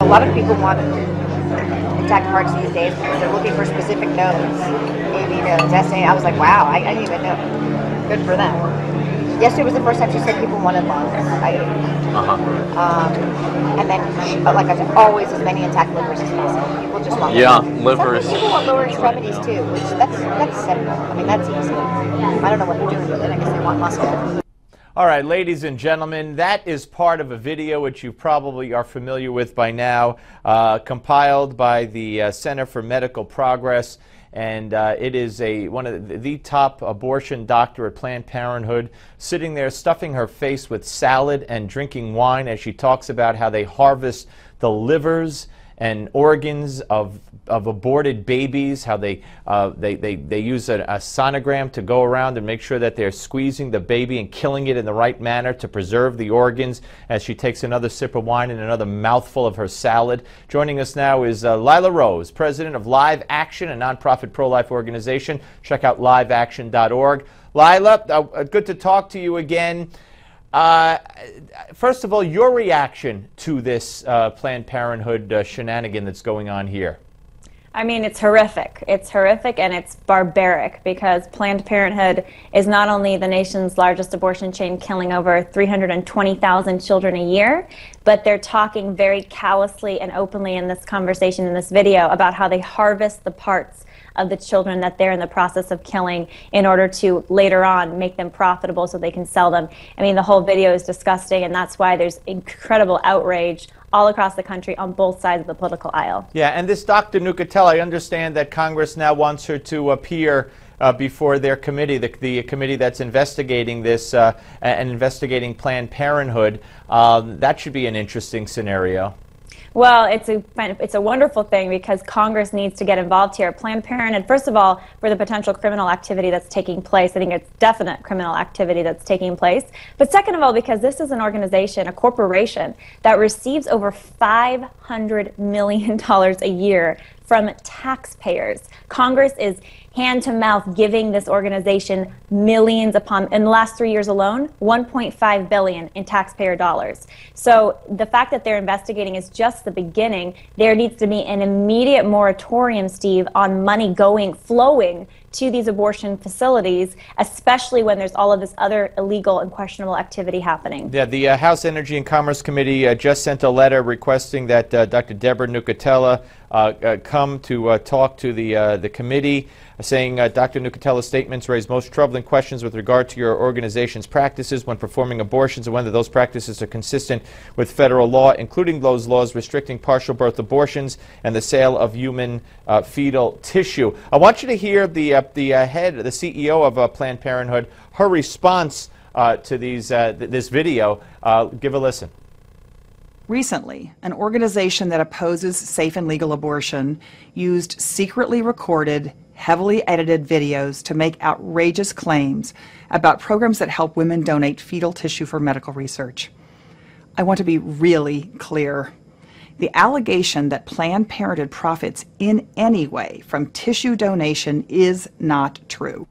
lot of people want intact hearts these days because they're looking for specific nodes, AB nodes, SA. I was like, wow, I didn't even know. Good for them. Yesterday was the first time she said people wanted lungs. And then, like I said, always as many intact livers as possible. People just want livers. Some people want lower extremities too, which that's simple. I mean, that's easy. I don't know what they're doing with it. I guess they want muscle. All right, ladies and gentlemen, that is part of a video which you probably are familiar with by now, compiled by the Center for Medical Progress. And it is one of the top abortion doctor at Planned Parenthood, sitting there stuffing her face with salad and drinking wine as she talks about how they harvest the livers and organs of aborted babies, how they use a sonogram to go around and make sure that they're squeezing the baby and killing it in the right manner to preserve the organs, as she takes another sip of wine and another mouthful of her salad. Joining us now is Lila Rose, president of Live Action, a nonprofit pro-life organization. Check out liveaction.org. Lila, good to talk to you again. First of all, your reaction to this Planned Parenthood shenanigan that's going on here. I mean, it's horrific. It's horrific and it's barbaric because Planned Parenthood is not only the nation's largest abortion chain, killing over 320,000 children a year, but they're talking very callously and openly in this conversation, in this video, about how they harvest the parts of the children that they're in the process of killing in order to later on make them profitable so they can sell them. I mean, the whole video is disgusting, and that's why there's incredible outrage all across the country on both sides of the political aisle. Yeah, and this Dr. Nucatella, I understand that Congress now wants her to appear before their committee, the committee that's investigating this and investigating Planned Parenthood. That should be an interesting scenario. Well, it's a wonderful thing because Congress needs to get involved here. Planned Parenthood, first of all, for the potential criminal activity that's taking place. I think it's definite criminal activity that's taking place. But second of all, because this is an organization, a corporation, that receives over $500 million a year from taxpayers. Congress is hand-to-mouth giving this organization millions upon, in the last 3 years alone, $1.5 billion in taxpayer dollars. So the fact that they're investigating is just the beginning. There needs to be an immediate moratorium, Steve, on money flowing to these abortion facilities, especially when there's all of this other illegal and questionable activity happening. Yeah, the House Energy and Commerce Committee just sent a letter requesting that Dr. Deborah Nucatella come to talk to the committee, saying Dr. Nucatella's statements raise most troubling questions with regard to your organization's practices when performing abortions and whether those practices are consistent with federal law, including those laws restricting partial birth abortions and the sale of human fetal tissue. I want you to hear the CEO of Planned Parenthood, her response to this video. Give a listen. Recently, an organization that opposes safe and legal abortion used secretly recorded, heavily edited videos to make outrageous claims about programs that help women donate fetal tissue for medical research. I want to be really clear. The allegation that Planned Parenthood profits in any way from tissue donation is not true.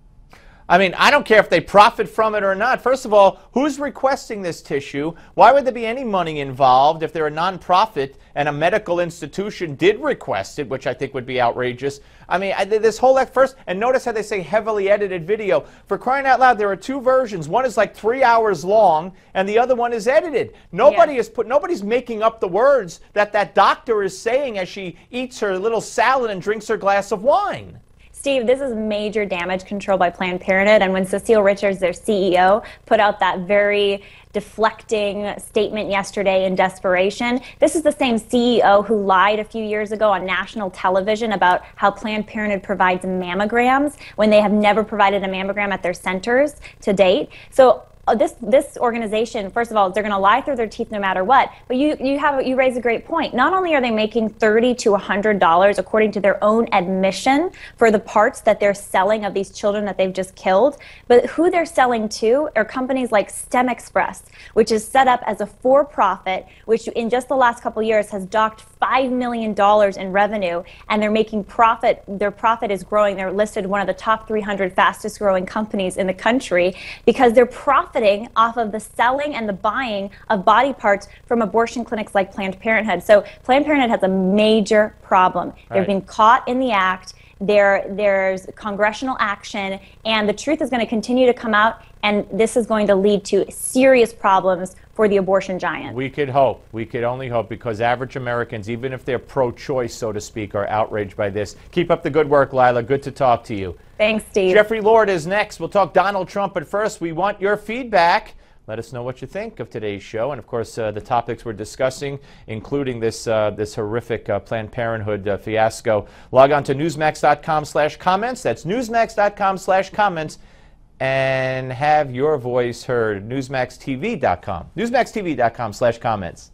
I mean, I don't care if they profit from it or not. First of all, who's requesting this tissue? Why would there be any money involved if they're a nonprofit and a medical institution did request it, which I think would be outrageous? I mean, this whole first, and notice how they say heavily edited video. For crying out loud, there are two versions. One is like 3 hours long, and the other one is edited. Nobody's making up the words that doctor is saying as she eats her little salad and drinks her glass of wine. Steve, this is major damage control by Planned Parenthood, and when Cecile Richards, their CEO, put out that very deflecting statement yesterday in desperation, this is the same CEO who lied a few years ago on national television about how Planned Parenthood provides mammograms when they have never provided a mammogram at their centers to date. So this organization, first of all, they're going to lie through their teeth no matter what. But you raise a great point. Not only are they making $30 to $100 according to their own admission for the parts that they're selling of these children that they've just killed, but who they're selling to are companies like STEM Express, which is set up as a for-profit, which in just the last couple of years has docked $5 million in revenue, and they're making profit. Their profit is growing. They're listed one of the top 300 fastest growing companies in the country because their profit profiting off of the selling and the buying of body parts from abortion clinics like Planned Parenthood. So Planned Parenthood has a major problem. They've been caught in the act. There's congressional action, and the truth is going to continue to come out, and this is going to lead to serious problems for the abortion giant. We could hope. We could only hope, because average Americans, even if they're pro-choice, so to speak, are outraged by this. Keep up the good work, Lila. Good to talk to you. Thanks, Steve. Jeffrey Lord is next. We'll talk Donald Trump, but first we want your feedback. Let us know what you think of today's show, and of course the topics we're discussing, including this horrific Planned Parenthood fiasco. Log on to newsmax.com/comments. That's newsmax.com/comments, and have your voice heard. newsmaxtv.com. newsmaxtv.com/comments.